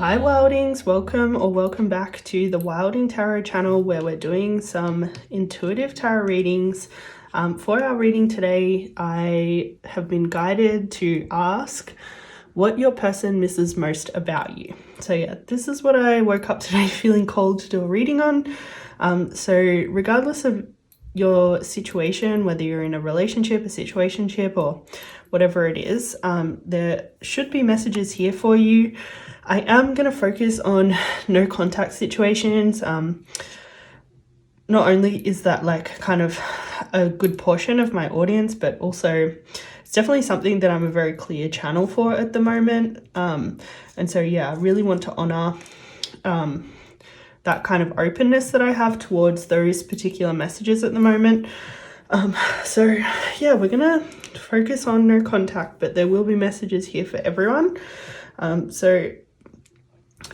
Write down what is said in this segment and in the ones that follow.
Hi Wildings, welcome back to the Wilding Tarot channel, where we're doing some intuitive tarot readings. For our reading today, I have been guided to ask what your person misses most about you. So yeah, this is what I woke up today feeling called to do a reading on. So regardless of your situation, whether you're in a relationship, a situationship, or whatever it is, there should be messages here for you. I am going to focus on no contact situations. Not only is that like kind of a good portion of my audience, but also it's definitely something that I'm a very clear channel for at the moment. And so yeah, I really want to honor that kind of openness that I have towards those particular messages at the moment. So yeah, we're gonna focus on no contact, but there will be messages here for everyone. So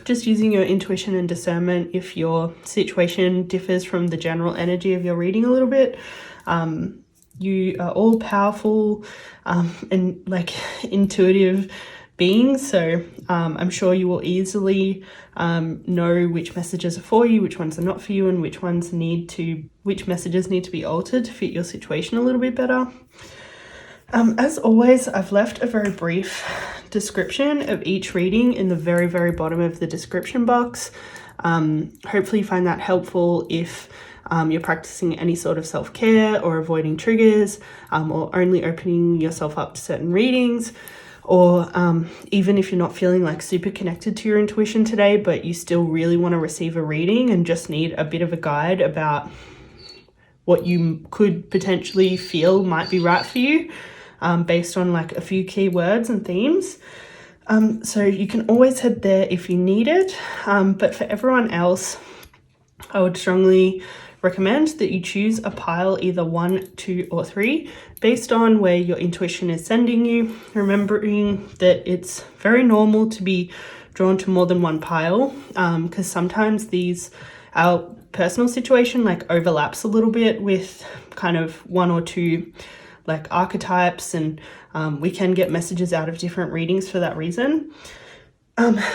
just using your intuition and discernment if your situation differs from the general energy of your reading a little bit. You are all powerful and like intuitive beings, so I'm sure you will easily know which messages are for you, which ones are not for you, and which messages need to be altered to fit your situation a little bit better. As always, I've left a very brief description of each reading in the very, very bottom of the description box. Hopefully you find that helpful if you're practicing any sort of self-care or avoiding triggers, or only opening yourself up to certain readings, or even if you're not feeling like super connected to your intuition today, but you still really want to receive a reading and just need a bit of a guide about what you could potentially feel might be right for you, based on like a few key words and themes. So you can always head there if you need it. But for everyone else, I would strongly recommend that you choose a pile, either 1, 2, or 3, based on where your intuition is sending you, remembering that it's very normal to be drawn to more than one pile, because sometimes our personal situation like overlaps a little bit with kind of 1 or 2 like archetypes, and we can get messages out of different readings for that reason.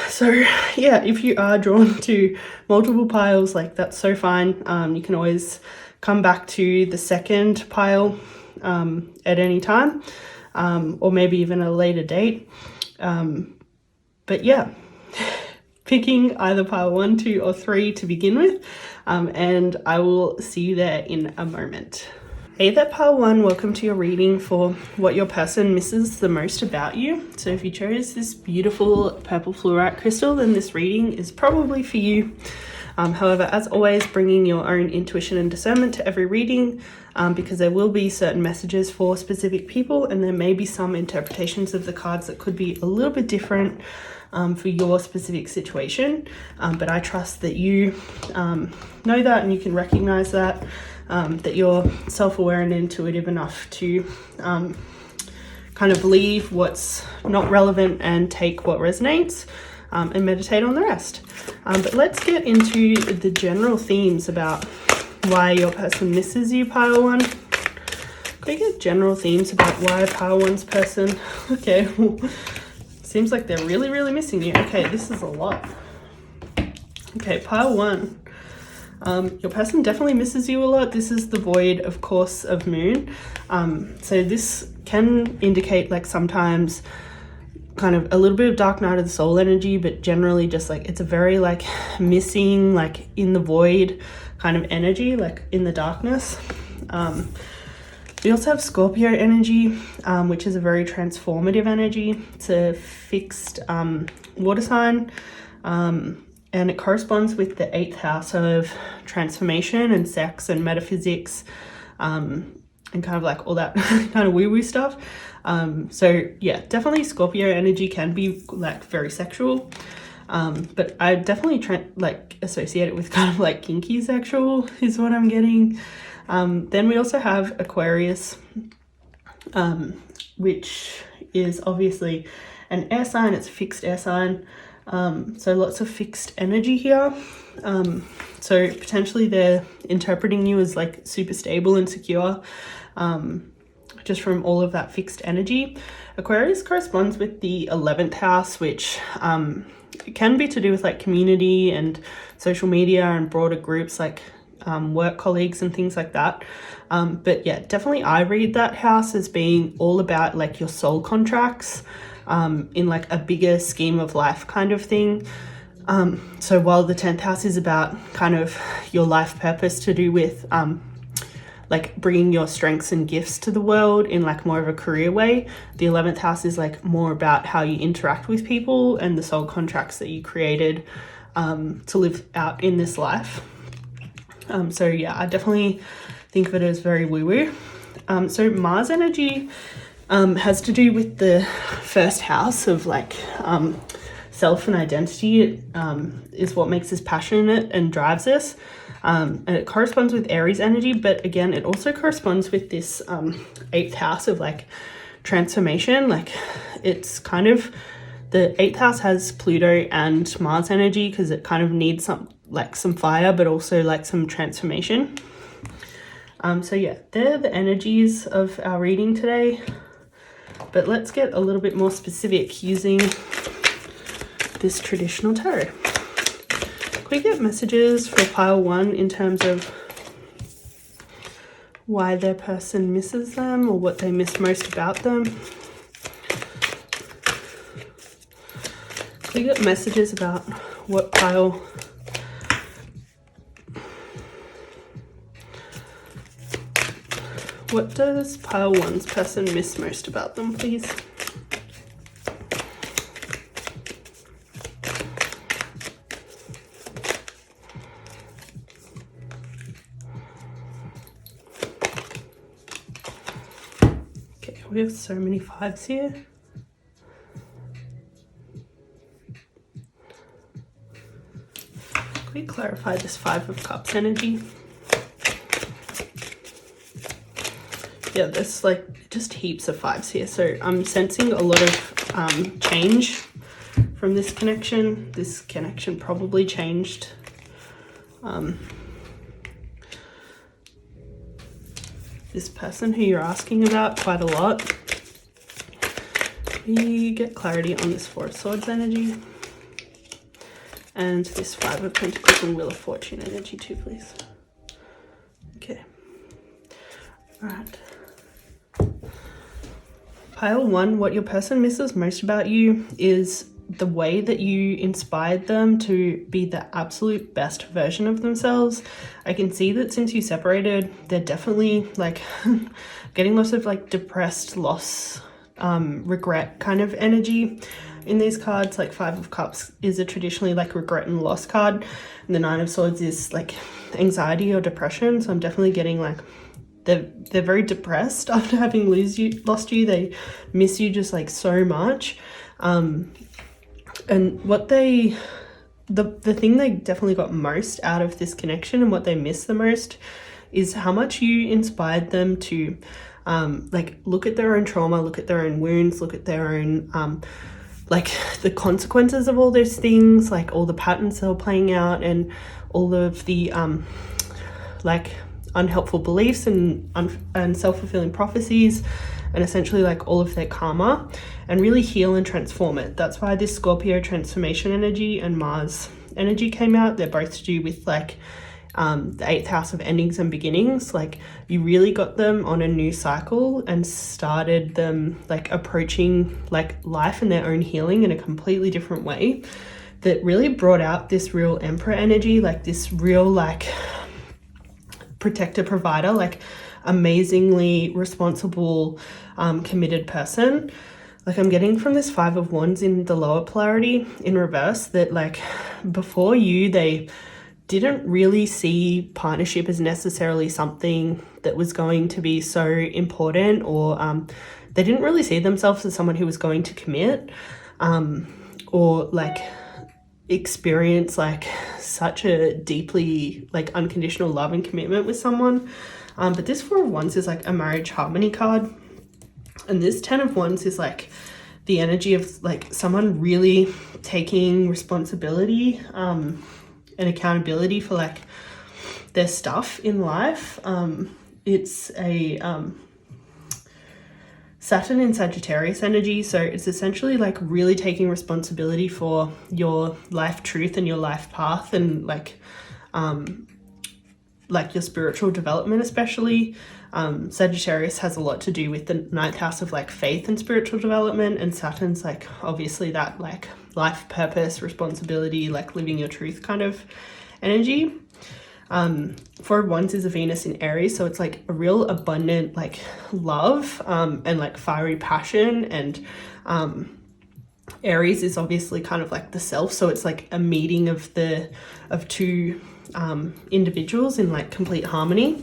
So yeah, if you are drawn to multiple piles, like that's so fine. You can always come back to the second pile at any time, or maybe even a later date. But yeah, picking either pile 1, 2, or 3 to begin with, and I will see you there in a moment. Hey there, pile 1, welcome to your reading for what your person misses the most about you. So if you chose this beautiful purple fluorite crystal, then this reading is probably for you. However, as always, bringing your own intuition and discernment to every reading, because there will be certain messages for specific people, and there may be some interpretations of the cards that could be a little bit different for your specific situation. But I trust that you know that, and you can recognize that. That you're self-aware and intuitive enough to kind of leave what's not relevant and take what resonates, and meditate on the rest. But let's get into the general themes about why your person misses you, pile 1. Can we get general themes about why pile 1's person? Okay, seems like they're really, really missing you. Okay, this is a lot. Okay, pile 1. Your person definitely misses you a lot. This is the void, of course, of moon. So this can indicate like sometimes kind of a little bit of dark night of the soul energy, but generally just like it's a very like missing, like in the void kind of energy, like in the darkness. We also have Scorpio energy, which is a very transformative energy. It's a fixed water sign. And it corresponds with the 8th house of transformation and sex and metaphysics, and kind of like all that kind of woo-woo stuff. So yeah, definitely Scorpio energy can be like very sexual, but I definitely associate it with kind of like kinky sexual is what I'm getting. Then we also have Aquarius, which is obviously an air sign. It's a fixed air sign. So lots of fixed energy here. So potentially they're interpreting you as like super stable and secure, just from all of that fixed energy. Aquarius corresponds with the 11th house, which it can be to do with like community and social media and broader groups like work colleagues and things like that. But yeah, definitely I read that house as being all about like your soul contracts in like a bigger scheme of life kind of thing. So while the 10th house is about kind of your life purpose to do with like bringing your strengths and gifts to the world in like more of a career way, the 11th house is like more about how you interact with people and the soul contracts that you created to live out in this life. So yeah, I definitely think of it as very woo-woo. So Mars energy has to do with the first house of like self and identity. It is what makes us passionate and drives us. And it corresponds with Aries energy, but again, it also corresponds with this 8th house of like transformation. Like it's kind of, the 8th house has Pluto and Mars energy because it kind of needs some fire, but also like some transformation. So yeah, they're the energies of our reading today, but let's get a little bit more specific using this traditional tarot. We get messages for pile 1 in terms of why their person misses them or what they miss most about them. We get messages about what does pile 1's person miss most about them, please? We have so many 5s here. Can we clarify this 5 of Cups energy? Yeah, there's like just heaps of 5s here. So I'm sensing a lot of change from this connection. This connection probably changed this person who you're asking about quite a lot. We get clarity on this 4 of Swords energy and this 5 of Pentacles and Wheel of Fortune energy too, please. Okay. All right. Pile 1, what your person misses most about you is the way that you inspired them to be the absolute best version of themselves. I can see that since you separated, they're definitely like getting lots of like depressed, loss, regret kind of energy in these cards. Like 5 of Cups is a traditionally like regret and loss card, and the 9 of Swords is like anxiety or depression. So I'm definitely getting like they're very depressed after having lost you. They miss you just like so much. And what the thing they definitely got most out of this connection and what they miss the most is how much you inspired them to like look at their own trauma, look at their own wounds, look at their own like the consequences of all those things, like all the patterns they were playing out and all of the like unhelpful beliefs and self-fulfilling prophecies, and essentially like all of their karma, and really heal and transform it. That's why this Scorpio transformation energy and Mars energy came out. They're both to do with like the 8th house of endings and beginnings. Like you really got them on a new cycle and started them like approaching like life and their own healing in a completely different way that really brought out this real Emperor energy, like this real like protector, provider, like amazingly responsible, committed person. Like I'm getting from this 5 of Wands in the lower polarity in reverse that like before you, they didn't really see partnership as necessarily something that was going to be so important, or they didn't really see themselves as someone who was going to commit or like experience like such a deeply like unconditional love and commitment with someone. But this 4 of Wands is like a marriage harmony card, and this 10 of Wands is like the energy of like someone really taking responsibility and accountability for like their stuff in life. It's a Saturn in Sagittarius energy. So it's essentially like really taking responsibility for your life truth and your life path, and like your spiritual development especially. Sagittarius has a lot to do with the ninth house of like faith and spiritual development, and Saturn's like obviously that like life purpose, responsibility, like living your truth kind of energy. Four of Wands is a Venus in Aries, so it's like a real abundant like love and like fiery passion, and Aries is obviously kind of like the self, so it's like a meeting of two individuals in like complete harmony.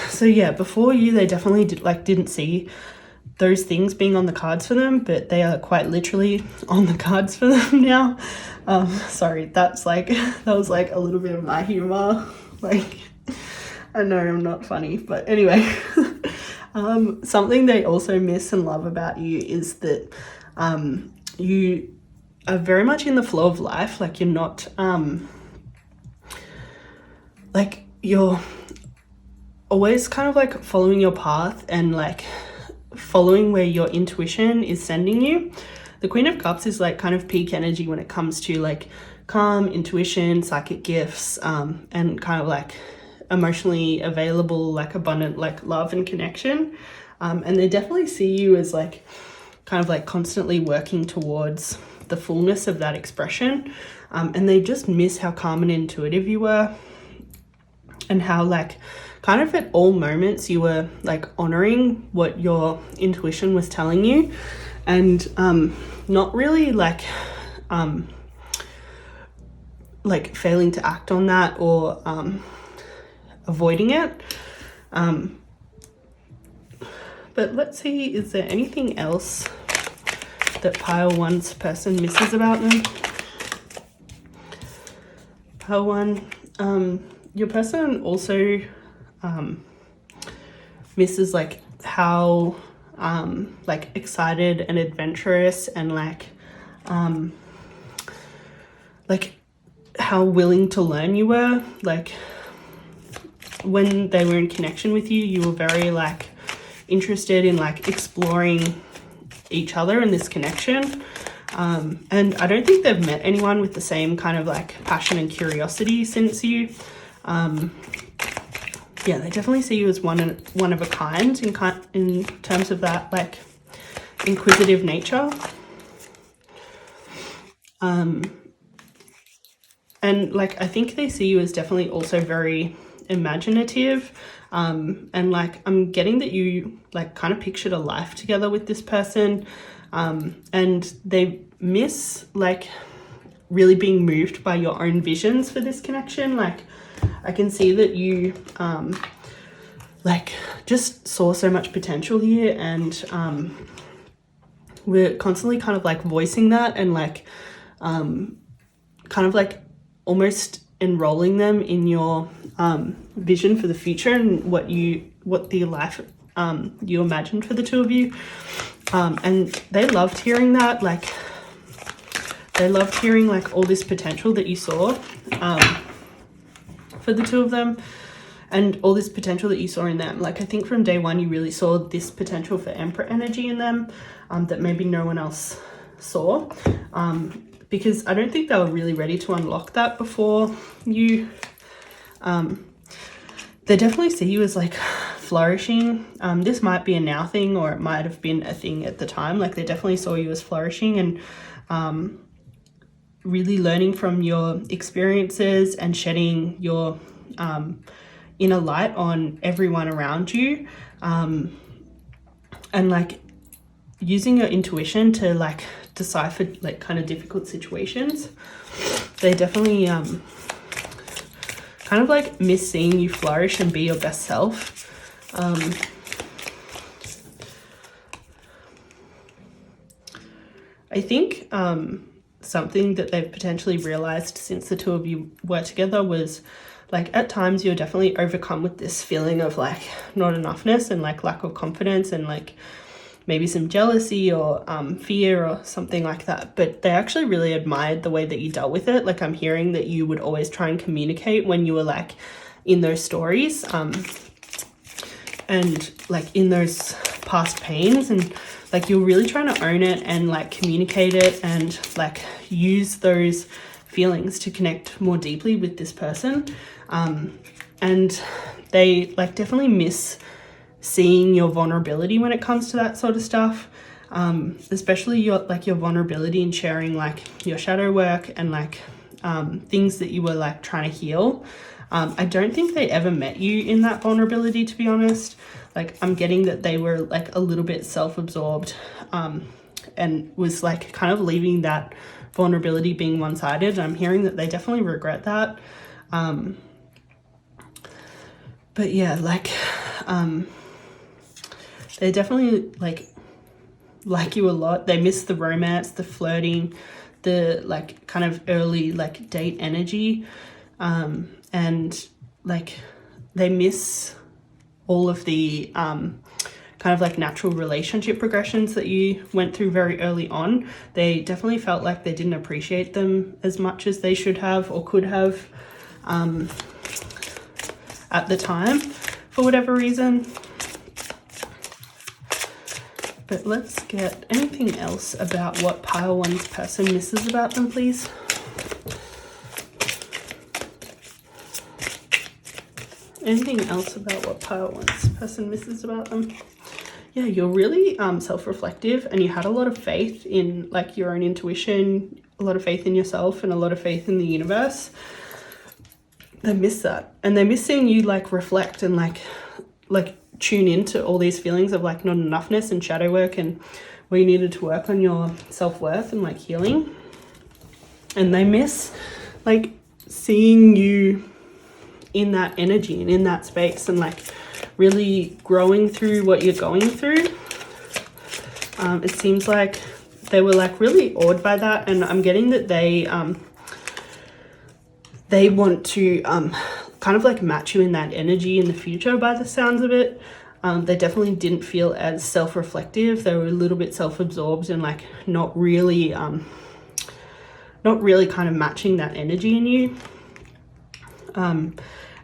So yeah, before you, they definitely didn't see those things being on the cards for them, but they are quite literally on the cards for them now. Sorry, that was like a little bit of my humor. Like, I know I'm not funny, but anyway. Something they also miss and love about you is that you are very much in the flow of life. Like, you're not like, you're always kind of like following your path and like following where your intuition is sending you. The Queen of Cups is like kind of peak energy when it comes to like calm, intuition, psychic gifts, and kind of like emotionally available, like abundant, like love and connection. And they definitely see you as like kind of like constantly working towards the fullness of that expression. And they just miss how calm and intuitive you were, and how like kind of at all moments you were like honoring what your intuition was telling you, and not really like failing to act on that or avoiding it. But let's see, is there anything else that pile one's person misses about them? Pile one, your person also misses like how like excited and adventurous and like how willing to learn you were. Like, when they were in connection with you, you were very like interested in like exploring each other in this connection. And I don't think they've met anyone with the same kind of like passion and curiosity since you. Yeah, they definitely see you as one of a kind in terms of that like inquisitive nature. And like, I think they see you as definitely also very imaginative. And like, I'm getting that you like kind of pictured a life together with this person. And they miss like really being moved by your own visions for this connection. Like, I can see that you like just saw so much potential here, and we're constantly kind of like voicing that and like kind of like almost enrolling them in your vision for the future and what the life you imagined for the two of you. And they loved hearing that. Like, they loved hearing like all this potential that you saw for the two of them, and all this potential that you saw in them. Like, I think from day one you really saw this potential for Emperor energy in them that maybe no one else saw, because I don't think they were really ready to unlock that before you. They definitely see you as like flourishing. This might be a now thing, or it might have been a thing at the time. Like, they definitely saw you as flourishing and really learning from your experiences and shedding your inner light on everyone around you, and like using your intuition to like decipher like kind of difficult situations. They definitely kind of like miss seeing you flourish and be your best self. I think something that they've potentially realized since the two of you were together was like, at times you're definitely overcome with this feeling of like not enoughness and like lack of confidence and like maybe some jealousy or fear or something like that. But they actually really admired the way that you dealt with it. Like, I'm hearing that you would always try and communicate when you were like in those stories, and like in those past pains, and like you're really trying to own it and like communicate it and like use those feelings to connect more deeply with this person. And they like definitely miss seeing your vulnerability when it comes to that sort of stuff. Especially your vulnerability in sharing like your shadow work and like things that you were like trying to heal. I don't think they ever met you in that vulnerability, to be honest. Like I'm getting that they were like a little bit self-absorbed and was like kind of leaving that vulnerability being one-sided. I'm hearing that they definitely regret that. But yeah, like they definitely like you a lot. They miss the romance, the flirting, the like kind of early like date energy, and like they miss all of the kind of like natural relationship progressions that you went through very early on. They definitely felt like they didn't appreciate them as much as they should have or could have at the time for whatever reason. But let's get anything else about what pile one's person misses about them, please. Anything else about what pile one's person misses about them? Yeah, you're really self-reflective, and you had a lot of faith in like your own intuition, a lot of faith in yourself, and a lot of faith in the universe. They miss that, and they miss seeing you like reflect and like tune into all these feelings of like not enoughness and shadow work and where you needed to work on your self-worth and like healing. And they miss like seeing you in that energy and in that space and like really growing through what you're going through. It seems like they were like really awed by that, and I'm getting that they want to kind of like match you in that energy in the future by the sounds of it. They definitely didn't feel as self-reflective. They were a little bit self-absorbed and like not really kind of matching that energy in you.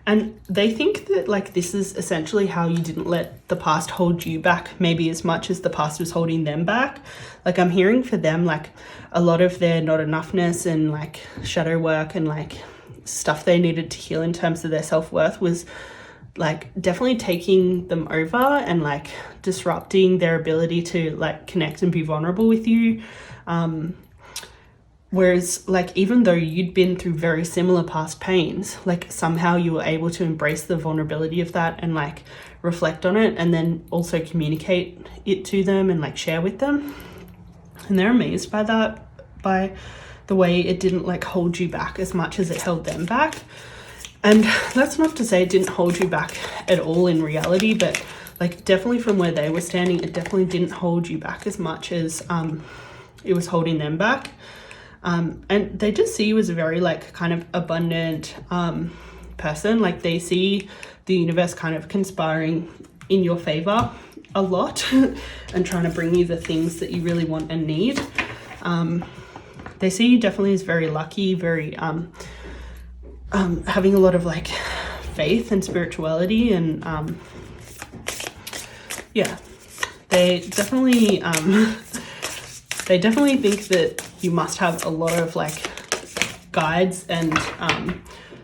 And they think that like this is essentially how you didn't let the past hold you back maybe as much as the past was holding them back. Like I'm hearing for them like a lot of their not enoughness and like shadow work and like stuff they needed to heal in terms of their self-worth was like definitely taking them over and like disrupting their ability to like connect and be vulnerable with you. Whereas like even though you'd been through very similar past pains, like somehow you were able to embrace the vulnerability of that and like reflect on it and then also communicate it to them and like share with them. And they're amazed by that, by the way it didn't like hold you back as much as it held them back. And that's not to say it didn't hold you back at all in reality, but like definitely from where they were standing, it definitely didn't hold you back as much as it was holding them back. And they just see you as a very like kind of abundant person. Like they see the universe kind of conspiring in your favor a lot and trying to bring you the things that you really want and need. They see you definitely as very lucky, very having a lot of like faith and spirituality, and yeah, they definitely think that you must have a lot of like guides and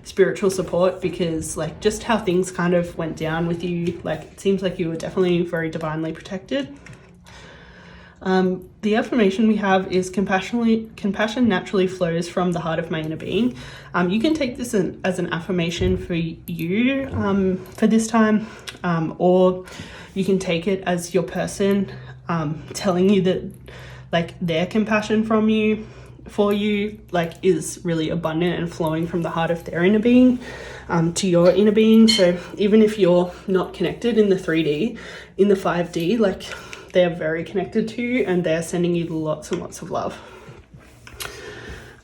spiritual support, because like just how things kind of went down with you, like it seems like you were definitely very divinely protected. The affirmation we have is compassion naturally flows from the heart of my inner being. You can take this as an affirmation for you for this time, or you can take it as your person telling you that like their compassion for you like is really abundant and flowing from the heart of their inner being to your inner being. So even if you're not connected in the 3D, in the 5D, like they're very connected to you and they're sending you lots and lots of love.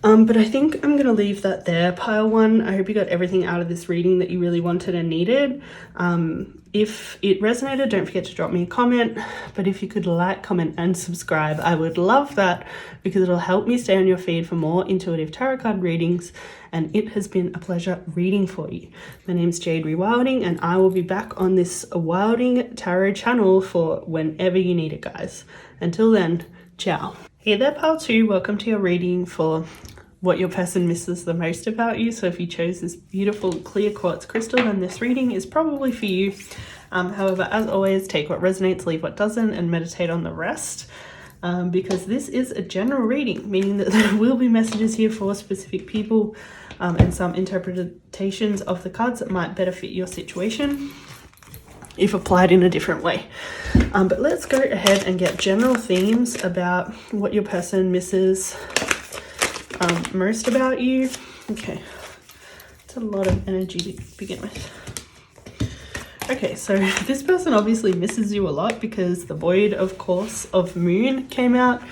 But I think I'm going to leave that there, pile one. I hope you got everything out of this reading that you really wanted and needed. If it resonated, don't forget to drop me a comment. But if you could like, comment, and subscribe, I would love that, because it'll help me stay on your feed for more intuitive tarot card readings. And it has been a pleasure reading for you. My name's Jade Rewilding, and I will be back on this Wilding Tarot channel for whenever you need it, guys. Until then, ciao. Hey there, pile two. Welcome to your reading for what your person misses the most about you. So if you chose this beautiful clear quartz crystal, then this reading is probably for you. However, as always, take what resonates, leave what doesn't, and meditate on the rest. Because this is a general reading, meaning that there will be messages here for specific people, and some interpretations of the cards that might better fit your situation if applied in a different way. But let's go ahead and get general themes about what your person misses most about you. Okay, it's a lot of energy to begin with. Okay, so this person obviously misses you a lot because the void, of course, of moon came out.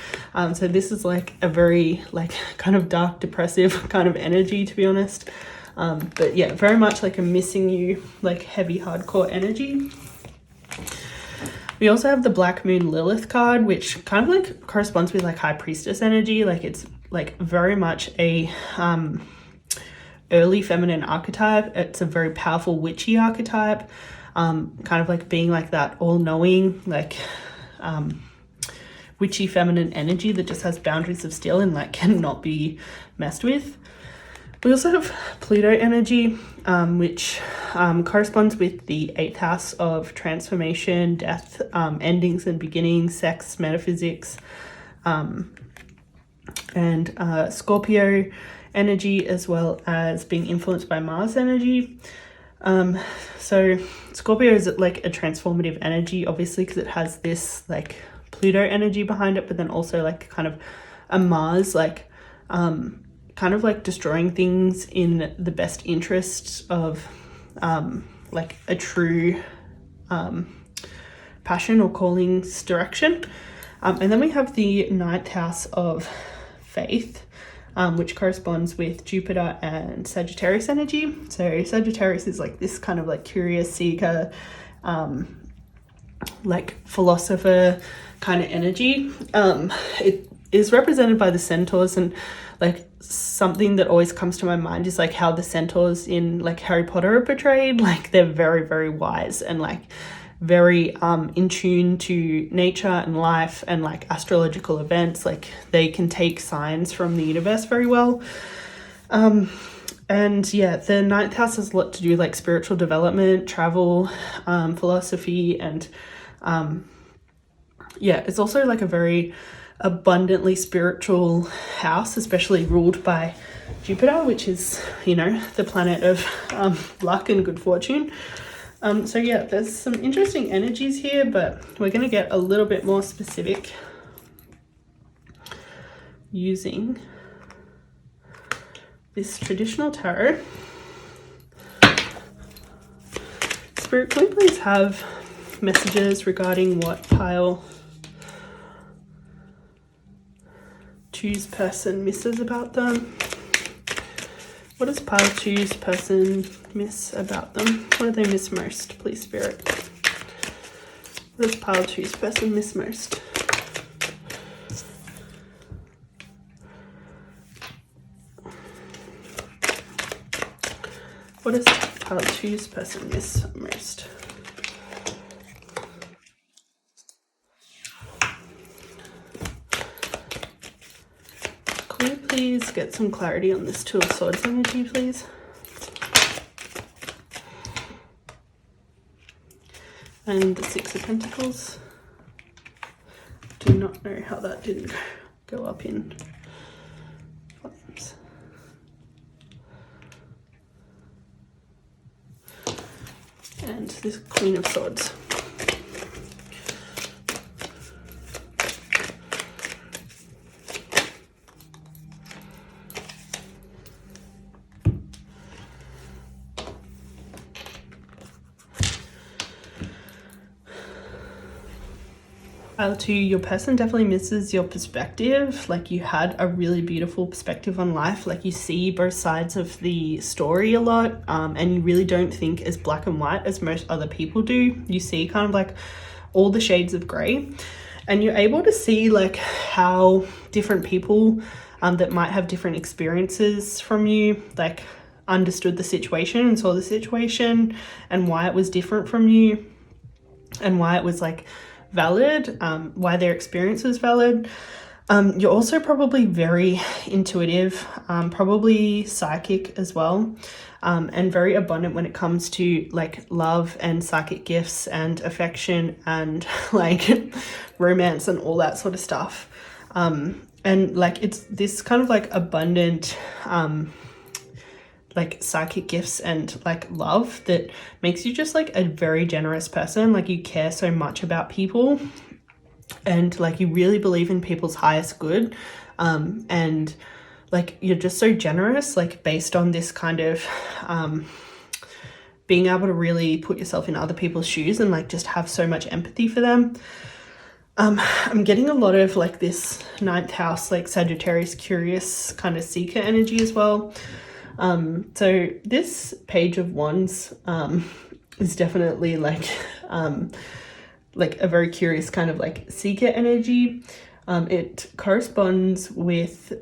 So this is like a very like kind of dark, depressive kind of energy, to be honest. But yeah, very much like a missing you, like heavy, hardcore energy. We also have the Black Moon Lilith card, which kind of like corresponds with like High Priestess energy. Like it's like very much a early feminine archetype. It's a very powerful witchy archetype, kind of like being like that all-knowing, like witchy feminine energy that just has boundaries of steel and like cannot be messed with. We also have Pluto energy, which corresponds with the 8th house of transformation, death, endings and beginnings, sex, metaphysics, and Scorpio energy, as well as being influenced by Mars energy. So Scorpio is like a transformative energy, obviously, because it has this like Pluto energy behind it, but then also like kind of a Mars, like kind of like destroying things in the best interests of like a true passion or calling's direction. And then we have the 9th house of faith, which corresponds with Jupiter and Sagittarius energy. So Sagittarius is like this kind of like curious seeker, like philosopher kind of energy. It is represented by the centaurs, and like something that always comes to my mind is like how the centaurs in like Harry Potter are portrayed. Like they're very, very wise and like very in tune to nature and life and like astrological events. Like they can take signs from the universe very well. And yeah, the 9th house has a lot to do with like spiritual development, travel, philosophy, and yeah, it's also like a very abundantly spiritual house, especially ruled by Jupiter, which is, you know, the planet of luck and good fortune. So yeah, there's some interesting energies here, but we're going to get a little bit more specific using this traditional tarot. Spirit, can we please have messages regarding what pile two's person misses about them? What does pile two's person miss about them? What do they miss most, please, Spirit? What does pile two's person miss most? What does pile two's person miss most? Can we please get some clarity on this Two of Swords energy, please? And the Six of Pentacles. Do not know how that didn't go up in flames. And this Queen of Swords. To your person definitely misses your perspective. Like, you had a really beautiful perspective on life. Like, you see both sides of the story a lot, and you really don't think as black and white as most other people do. You see kind of like all the shades of grey, and you're able to see like how different people that might have different experiences from you like understood the situation and saw the situation and why it was different from you and why it was like valid, why their experience was valid. You're also probably very intuitive, probably psychic as well, and very abundant when it comes to like love and psychic gifts and affection and like romance and all that sort of stuff. And like it's this kind of like abundant like psychic gifts and like love that makes you just like a very generous person. Like, you care so much about people and like you really believe in people's highest good, and like you're just so generous, like based on this kind of being able to really put yourself in other people's shoes and like just have so much empathy for them. I'm getting a lot of like this 9th house, like Sagittarius curious kind of seeker energy as well. So this Page of Wands is definitely like a very curious kind of like seeker energy. It corresponds with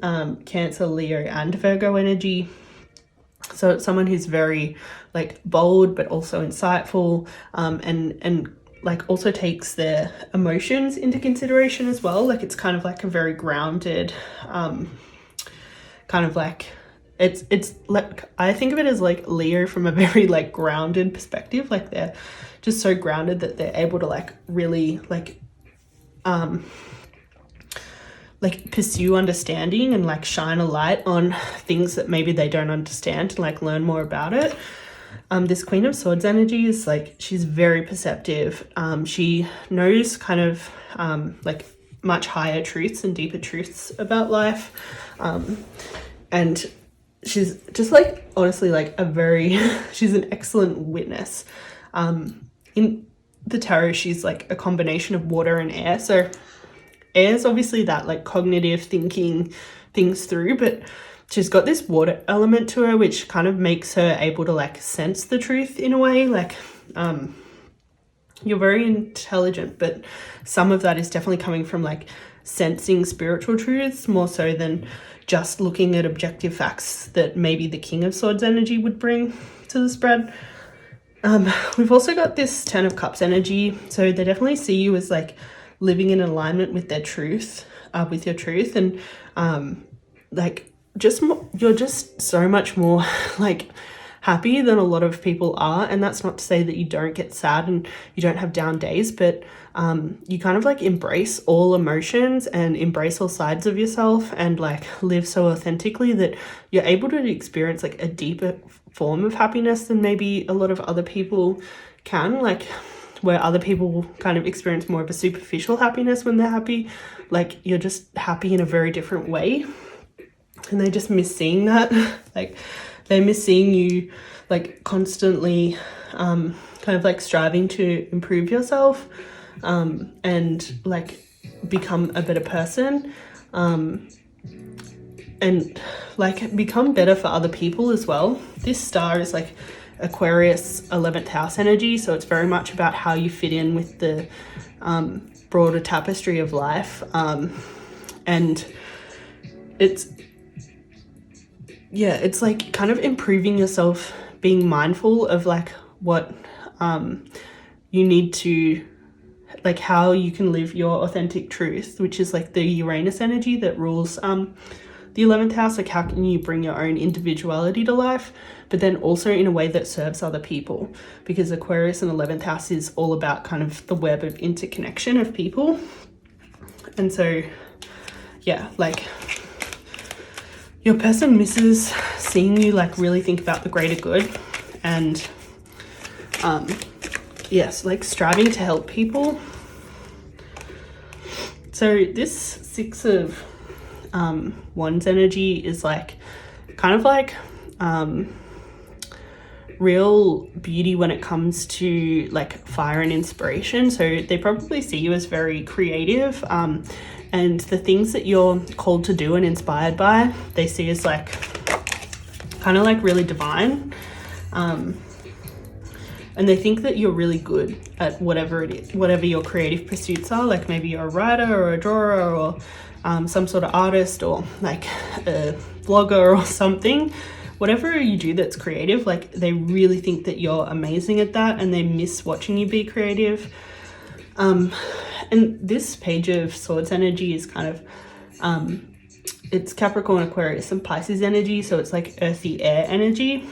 Cancer, Leo and Virgo energy. So it's someone who's very like bold but also insightful, and like also takes their emotions into consideration as well. Like, it's kind of like a very grounded kind of like it's like, I think of it as like Leo from a very like grounded perspective. Like, they're just so grounded that they're able to like really like pursue understanding and like shine a light on things that maybe they don't understand and like learn more about it. This Queen of Swords energy is like, she's very perceptive. She knows kind of like much higher truths and deeper truths about life, and she's just like honestly like a very she's an excellent witness. In the tarot, she's like a combination of water and air. So air is obviously that like cognitive thinking things through, but she's got this water element to her which kind of makes her able to like sense the truth in a way. Like, you're very intelligent, but some of that is definitely coming from like sensing spiritual truths more so than just looking at objective facts that maybe the King of Swords energy would bring to the spread. We've also got this 10 of Cups energy. So they definitely see you as like living in alignment with their truth, with your truth. And like just you're just so much more like happy than a lot of people are. And that's not to say that you don't get sad and you don't have down days, but you kind of like embrace all emotions and embrace all sides of yourself and like live so authentically that you're able to experience like a deeper form of happiness than maybe a lot of other people can. Like, where other people kind of experience more of a superficial happiness when they're happy, like you're just happy in a very different way, and they just miss seeing that. Like, they miss seeing you like constantly kind of like striving to improve yourself, and like become a better person, and like become better for other people as well. This star is like Aquarius 11th house energy, so it's very much about how you fit in with the broader tapestry of life, and it's like kind of improving yourself, being mindful of like what you need to, like how you can live your authentic truth, which is like the Uranus energy that rules the 11th house. Like, how can you bring your own individuality to life, but then also in a way that serves other people, because Aquarius and 11th house is all about kind of the web of interconnection of people. And so yeah, like your person misses seeing you like really think about the greater good, and yes, like striving to help people. So this 6 of Wands energy is like kind of like real beauty when it comes to like fire and inspiration. So they probably see you as very creative, and the things that you're called to do and inspired by, they see as like kind of like really divine. And they think that you're really good at whatever it is, whatever your creative pursuits are. Like maybe you're a writer or a drawer or some sort of artist or like a vlogger or something. Whatever you do that's creative, like they really think that you're amazing at that, and they miss watching you be creative. And this page of Swords energy is kind of, it's Capricorn, Aquarius, and Pisces energy. So it's like earthy air energy.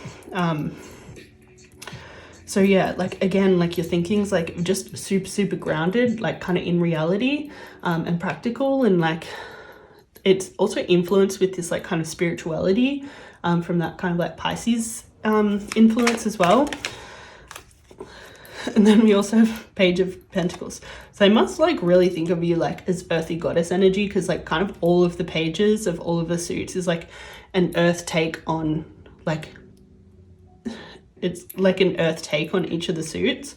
So yeah, like again, like your thinking's like just super grounded, like kind of in reality, and practical, and like it's also influenced with this like kind of spirituality, from that kind of like Pisces influence as well. And then we also have Page of Pentacles. So they must like really think of you like as earthy goddess energy, because like kind of all of the pages of all of the suits is like an earth take on like, it's like an earth take on each of the suits.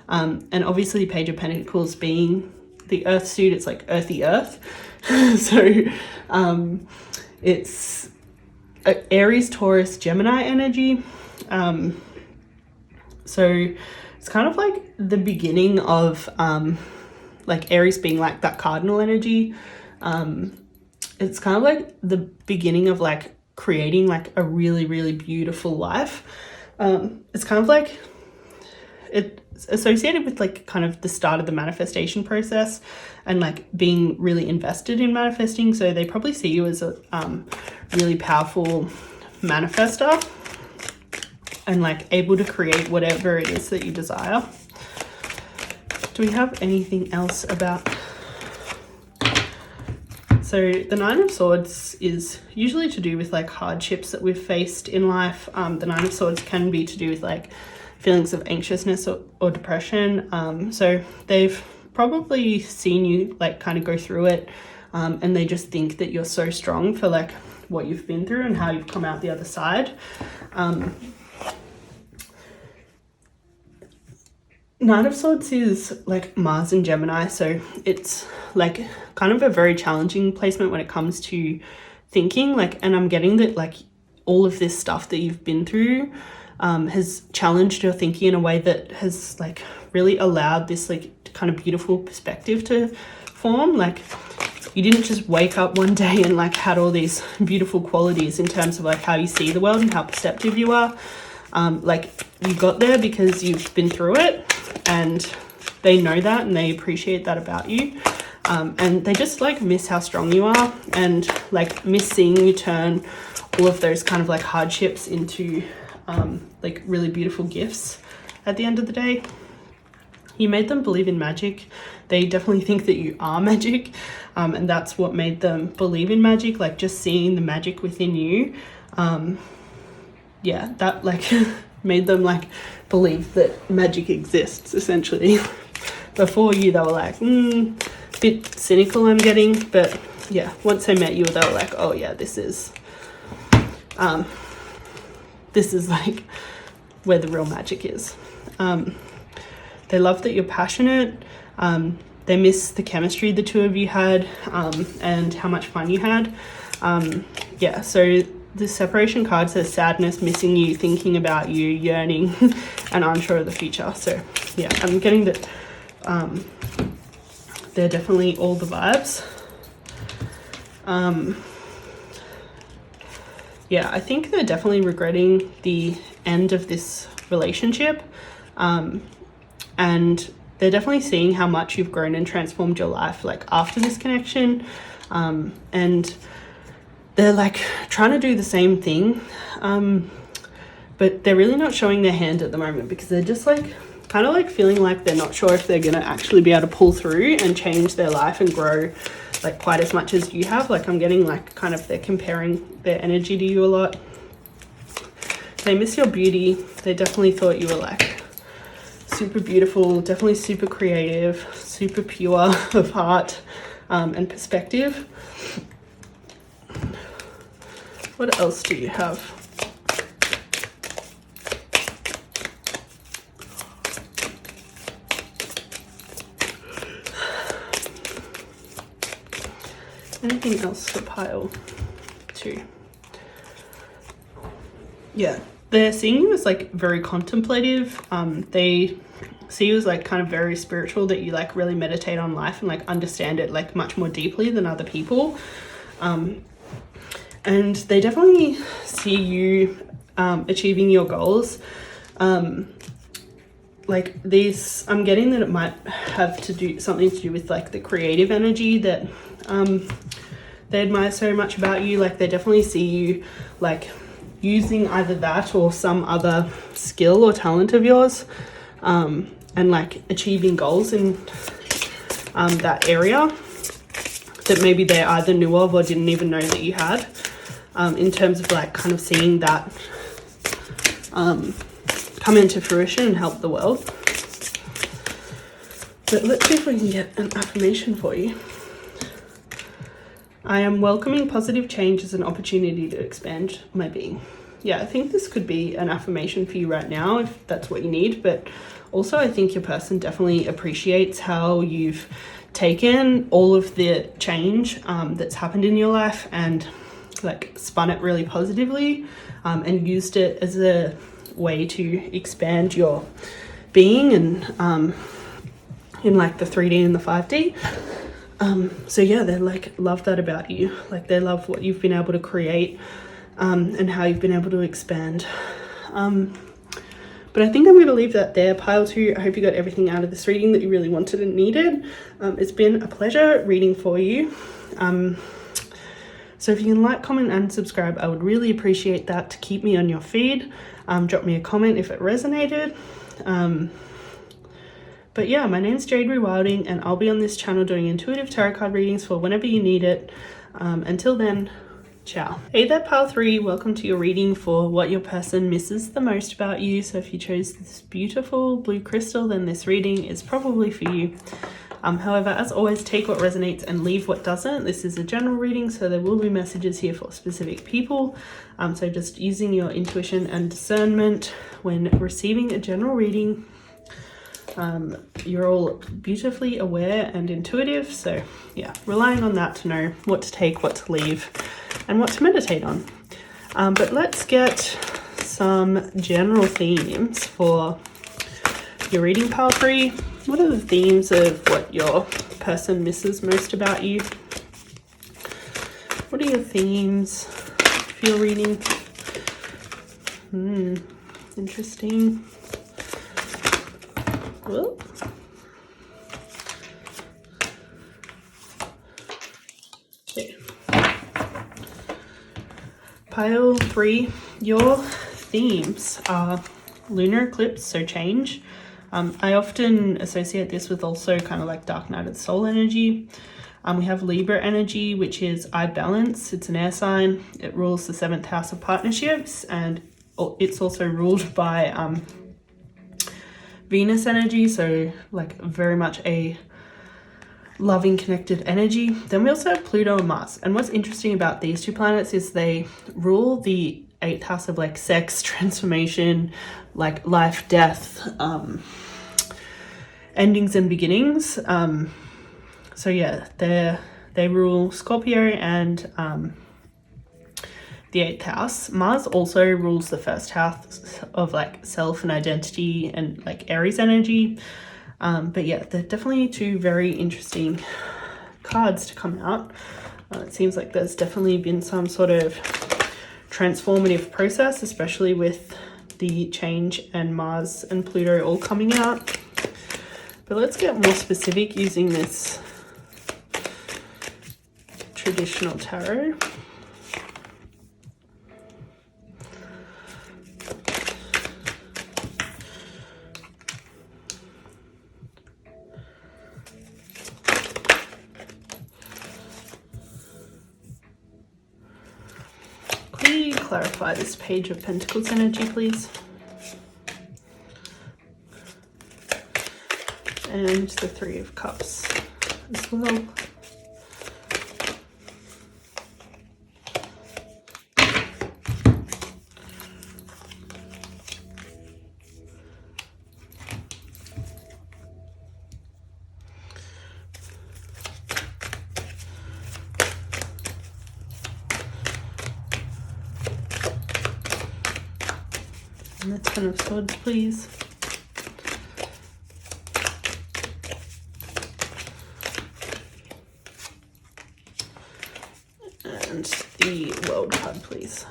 And obviously Page of Pentacles being the earth suit, it's like earthy earth. So it's Aries, Taurus, Gemini energy. So it's kind of like the beginning of like Aries being like that cardinal energy. It's kind of like the beginning of like creating like a really beautiful life. It's kind of like it's associated with like kind of the start of the manifestation process and like being really invested in manifesting. So they probably see you as a really powerful manifester and like able to create whatever it is that you desire. Do we have anything else about? So the Nine of Swords is usually to do with like hardships that we've faced in life. The Nine of Swords can be to do with like feelings of anxiousness or depression. So they've probably seen you like kind of go through it, and they just think that you're so strong for like what you've been through and how you've come out the other side. Nine of Swords is like Mars and Gemini, so it's like kind of a very challenging placement when it comes to thinking, like, and I'm getting that like all of this stuff that you've been through has challenged your thinking in a way that has like really allowed this like kind of beautiful perspective to form. Like you didn't just wake up one day and like had all these beautiful qualities in terms of like how you see the world and how perceptive you are. Like you got there because you've been through it, and they know that and they appreciate that about you. And they just like miss how strong you are, and like miss seeing you turn all of those kind of like hardships into like really beautiful gifts at the end of the day. You made them believe in magic. They definitely think that you are magic, and that's what made them believe in magic, like just seeing the magic within you. Yeah, that like made them like believe that magic exists essentially. Before you, they were like, bit cynical, I'm getting, but yeah, once they met you, they were like, oh yeah, this is like where the real magic is. They love that you're passionate. They miss the chemistry the two of you had, and how much fun you had. Yeah, so the separation card says sadness, missing you, thinking about you, yearning, and unsure of the future. So yeah, I'm getting that they're definitely all the vibes. Yeah, I think they're definitely regretting the end of this relationship. And they're definitely seeing how much you've grown and transformed your life like after this connection. And they're like trying to do the same thing, but they're really not showing their hand at the moment, because they're just like kind of like feeling like they're not sure if they're gonna actually be able to pull through and change their life and grow like quite as much as you have. Like I'm getting like kind of they're comparing their energy to you a lot. They miss your beauty. They definitely thought you were like super beautiful, definitely super creative, super pure of heart and perspective. What else do you have? anything else for pile 2? Yeah, they're seeing you as like very contemplative. They see you as like kind of very spiritual, that you like really meditate on life and like understand it like much more deeply than other people. And they definitely see you achieving your goals. Like this, I'm getting that it might have to do something to do with like the creative energy that they admire so much about you. Like they definitely see you like using either that or some other skill or talent of yours, and like achieving goals in that area that maybe they either knew of or didn't even know that you had, in terms of like kind of seeing that come into fruition and help the world. But let's see if we can get an affirmation for you. I am welcoming positive change as an opportunity to expand my being. Yeah, I think this could be an affirmation for you right now if that's what you need, but also I think your person definitely appreciates how you've taken all of the change that's happened in your life and like spun it really positively, and used it as a way to expand your being and in like the 3D and the 5D. So yeah, they like love that about you. Like they love what you've been able to create, and how you've been able to expand. But I think I'm going to leave that there. Pile 2, I hope you got everything out of this reading that you really wanted and needed. It's been a pleasure reading for you. So if you can like, comment and subscribe, I would really appreciate that to keep me on your feed. Drop me a comment if it resonated. But yeah, my name's Jade Rewilding and I'll be on this channel doing intuitive tarot card readings for whenever you need it. Until then, ciao. Hey there, pile 3. Welcome to your reading for what your person misses the most about you. So if you chose this beautiful blue crystal, then this reading is probably for you. However, as always, take what resonates and leave what doesn't. This is a general reading, so there will be messages here for specific people. So just using your intuition and discernment when receiving a general reading. You're all beautifully aware and intuitive, so yeah, relying on that to know what to take, what to leave, and what to meditate on. But let's get some general themes for your reading, pile 3. What are the themes of what your person misses most about you? What are your themes for your reading? Interesting. Whoop. Okay. Pile 3, your themes are lunar eclipse, so change. I often associate this with also kind of like dark night of the soul energy. We have Libra energy, which is I balance. It's an air sign. It rules the 7th house of partnerships, and it's also ruled by Venus energy, so like very much a loving, connected energy. Then we also have Pluto and Mars, and what's interesting about these two planets is they rule the 8th house of like sex, transformation, like life, death, endings and beginnings. So yeah, they rule Scorpio and the 8th house. Mars also rules the 1st house of like self and identity and like Aries energy. But yeah, they're definitely two very interesting cards to come out. It seems like there's definitely been some sort of transformative process, especially with the change and Mars and Pluto all coming out. But let's get more specific using this traditional tarot. Could you clarify this Page of Pentacles energy, please? And the 3 of Cups as well. And the Ten of Swords, please. And the World card, please.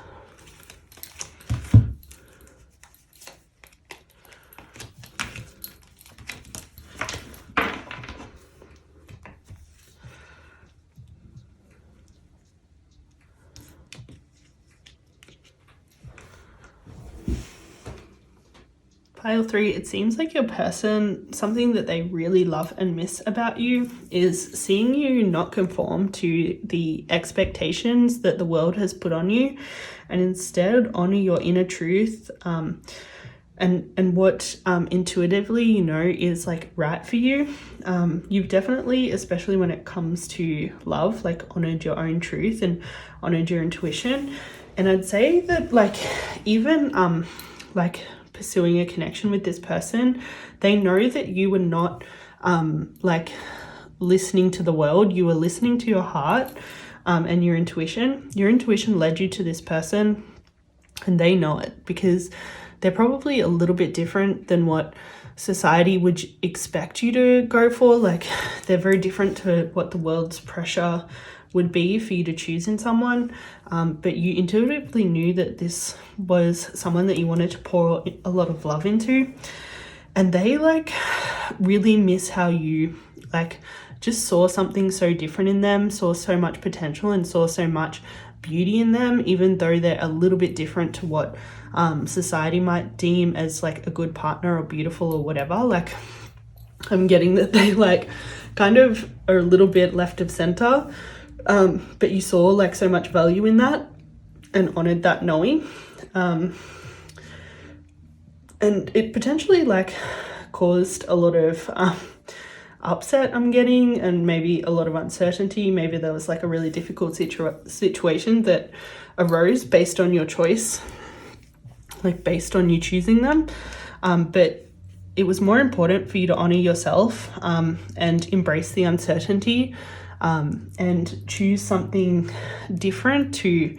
Pile 3, it seems like your person, something that they really love and miss about you is seeing you not conform to the expectations that the world has put on you, and instead honor your inner truth and what intuitively you know is like right for you. You've definitely, especially when it comes to love, like honored your own truth and honored your intuition. And I'd say that like even like pursuing a connection with this person, they know that you were not like listening to the world, you were listening to your heart and your intuition. Your intuition led you to this person, and they know it because they're probably a little bit different than what society would expect you to go for. Like they're very different to what the world's pressure would be for you to choose in someone, but you intuitively knew that this was someone that you wanted to pour a lot of love into, and they like really miss how you like just saw something so different in them, saw so much potential and saw so much beauty in them, even though they're a little bit different to what society might deem as like a good partner or beautiful or whatever. Like I'm getting that they like kind of are a little bit left of center, but you saw like so much value in that and honored that knowing, and it potentially like caused a lot of upset I'm getting, and maybe a lot of uncertainty. Maybe there was like a really difficult situation that arose based on your choice, like based on you choosing them, but it was more important for you to honor yourself and embrace the uncertainty and choose something different to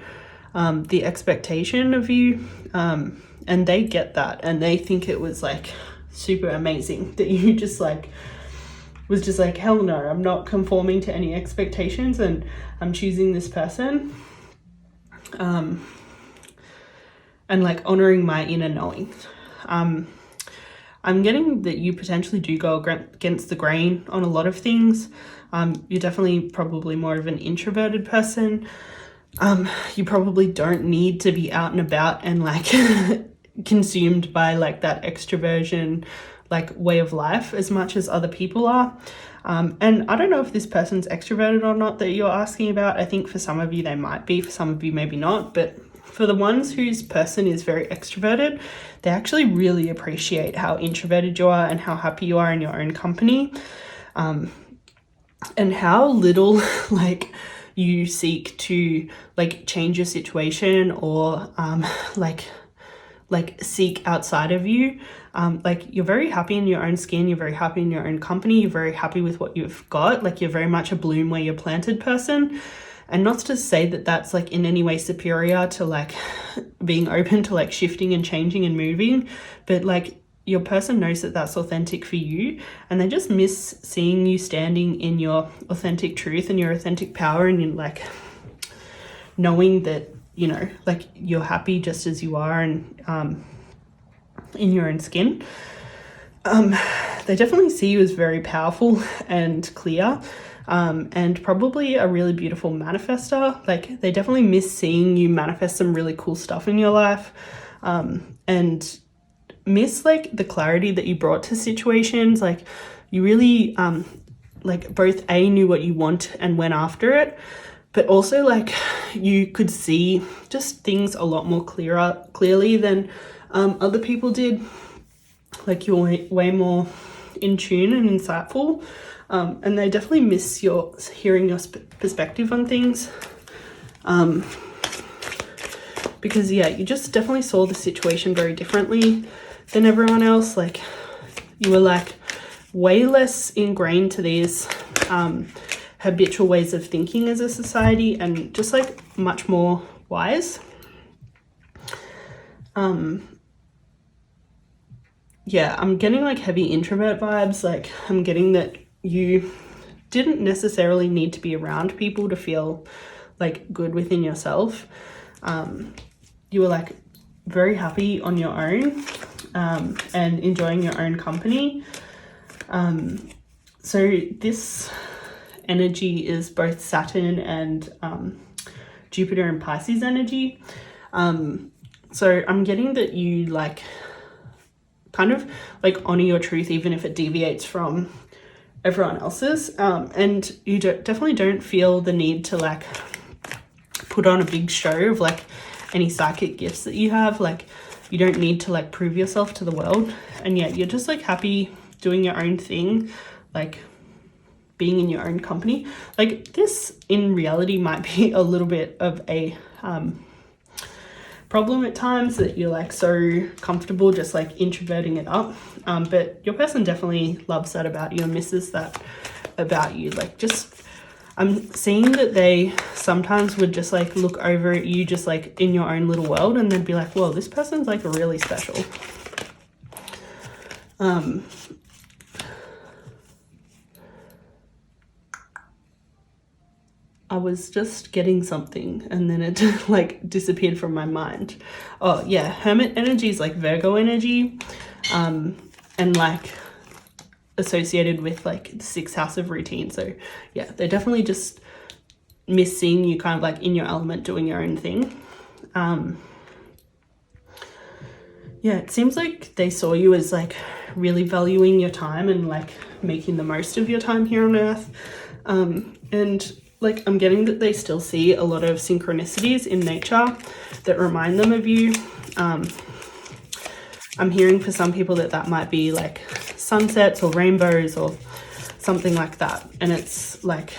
the expectation of you, and they get that, and they think it was like super amazing that you just like was just like, hell no, I'm not conforming to any expectations and I'm choosing this person, and like honoring my inner knowing. I'm getting that you potentially do go against the grain on a lot of things. You're definitely probably more of an introverted person. You probably don't need to be out and about and like consumed by like that extroversion like way of life as much as other people are. And I don't know if this person's extroverted or not that you're asking about. I think for some of you they might be, for some of you maybe not, but for the ones whose person is very extroverted, they actually really appreciate how introverted you are and how happy you are in your own company, and how little like you seek to like change your situation or like seek outside of you. Like you're very happy in your own skin, you're very happy in your own company, you're very happy with what you've got, like you're very much a bloom where you're planted person. And not to say that that's like in any way superior to like being open to like shifting and changing and moving, but like your person knows that that's authentic for you, and they just miss seeing you standing in your authentic truth and your authentic power, and you're like knowing that, you know, like you're happy just as you are and in your own skin. They definitely see you as very powerful and clear, and probably a really beautiful manifester. Like they definitely miss seeing you manifest some really cool stuff in your life, and miss like the clarity that you brought to situations. Like you really like both knew what you want and went after it, but also like you could see just things a lot more clearly than other people did. Like you're way more in tune and insightful, and they definitely miss hearing your perspective on things, because yeah, you just definitely saw the situation very differently than everyone else. Like you were like way less ingrained to these habitual ways of thinking as a society, and just like much more wise. yeah, I'm getting like heavy introvert vibes. Like I'm getting that you didn't necessarily need to be around people to feel like good within yourself. You were like very happy on your own, and enjoying your own company. So this energy is both Saturn and Jupiter and Pisces energy. So I'm getting that you like kind of like honor your truth even if it deviates from everyone else's, and you definitely don't feel the need to like put on a big show of like any psychic gifts that you have. Like you don't need to like prove yourself to the world, and yet you're just like happy doing your own thing, like being in your own company. Like this in reality might be a little bit of a problem at times, that you're like so comfortable just like introverting it up, but your person definitely loves that about you and misses that about you. Like just I'm seeing that they sometimes would just like look over at you just like in your own little world and then be like, whoa, this person's like really special. I was just getting something and then it like disappeared from my mind. Oh yeah, Hermit energy is like Virgo energy, and like associated with like the 6th house of routine. So yeah, they definitely just miss seeing you kind of like in your element doing your own thing. Yeah, it seems like they saw you as like really valuing your time and like making the most of your time here on earth, and like I'm getting that they still see a lot of synchronicities in nature that remind them of you. I'm hearing for some people that might be like sunsets or rainbows or something like that, and it's like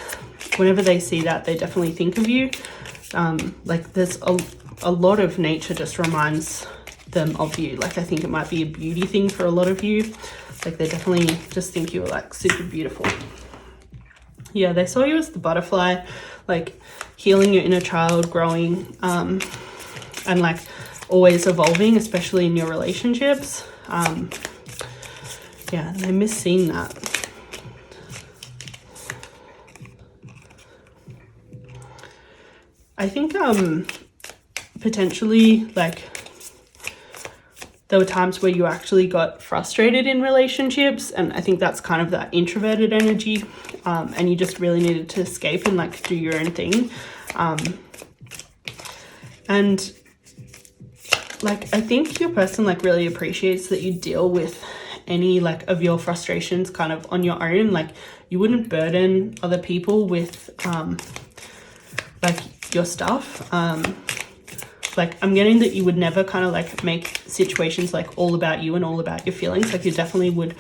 whenever they see that, they definitely think of you. Like there's a lot of nature just reminds them of you. Like I think it might be a beauty thing for a lot of you. Like they definitely just think you're like super beautiful. Yeah, they saw you as the butterfly, like healing your inner child, growing, and like always evolving, especially in your relationships. Yeah, they miss seeing that. I think potentially like there were times where you actually got frustrated in relationships, and I think that's kind of that introverted energy, and you just really needed to escape and like do your own thing. And like I think your person like really appreciates that you deal with any like of your frustrations kind of on your own. Like you wouldn't burden other people with like your stuff. Like I'm getting that you would never kind of like make situations like all about you and all about your feelings. Like you definitely would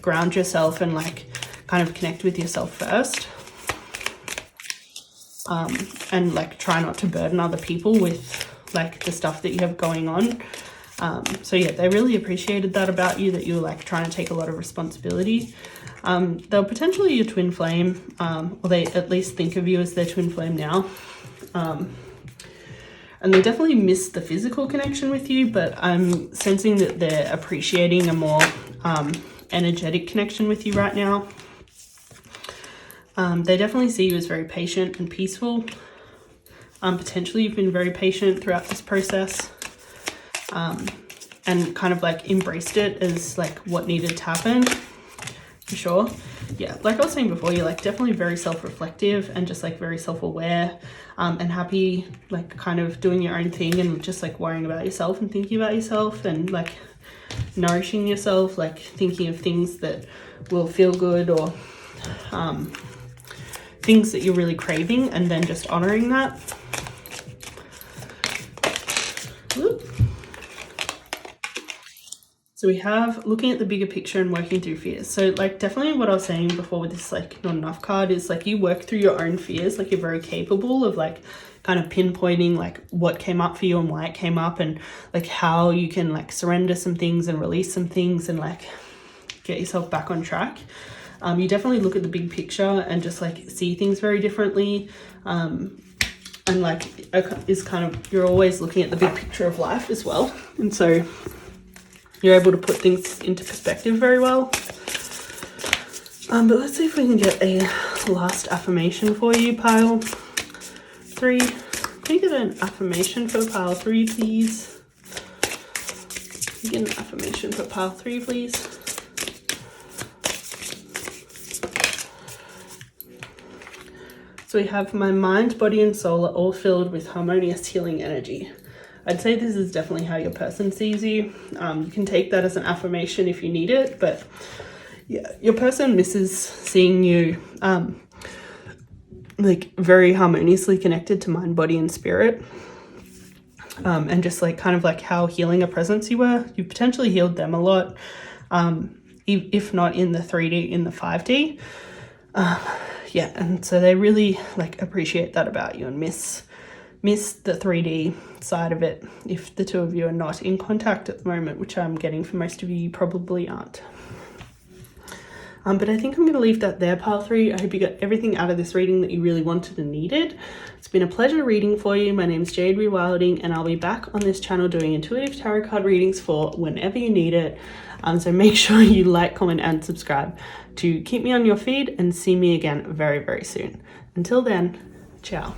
ground yourself and like kind of connect with yourself first, and like try not to burden other people with like the stuff that you have going on. So yeah, they really appreciated that about you, that you were like trying to take a lot of responsibility. They're potentially your twin flame, or they at least think of you as their twin flame now. And they definitely miss the physical connection with you, but I'm sensing that they're appreciating a more energetic connection with you right now. They definitely see you as very patient and peaceful. Potentially you've been very patient throughout this process, and kind of like embraced it as like what needed to happen, for sure. Yeah, like I was saying before, you're like definitely very self-reflective and just like very self-aware, and happy like kind of doing your own thing and just like worrying about yourself and thinking about yourself and like nourishing yourself, like thinking of things that will feel good, or things that you're really craving, and then just honoring that. So we have looking at the bigger picture and working through fears. So like definitely what I was saying before with this like not enough card is like you work through your own fears. Like you're very capable of like kind of pinpointing like what came up for you and why it came up, and like how you can like surrender some things and release some things and like get yourself back on track. You definitely look at the big picture and just like see things very differently. And like is kind of, you're always looking at the big picture of life as well. And so you're able to put things into perspective very well. But let's see if we can get a last affirmation for you, pile 3. Can you get an affirmation for pile 3, please? Can you get an affirmation for pile 3, please? So we have my mind, body, and soul are all filled with harmonious healing energy. I'd say this is definitely how your person sees you. You can take that as an affirmation if you need it, but yeah, your person misses seeing you like very harmoniously connected to mind, body, and spirit. And just like kind of like how healing a presence you were. You potentially healed them a lot, if not in the 3D, in the 5D. Yeah, and so they really like appreciate that about you and miss the 3D side of it if the two of you are not in contact at the moment, which I'm getting for most of you, you probably aren't. But I think I'm going to leave that there, pile 3. I hope you got everything out of this reading that you really wanted and needed. It's been a pleasure reading for you. My name's Jade Wilding, and I'll be back on this channel doing intuitive tarot card readings for whenever you need it. So make sure you like, comment, and subscribe to keep me on your feed and see me again very, very soon. Until then, ciao.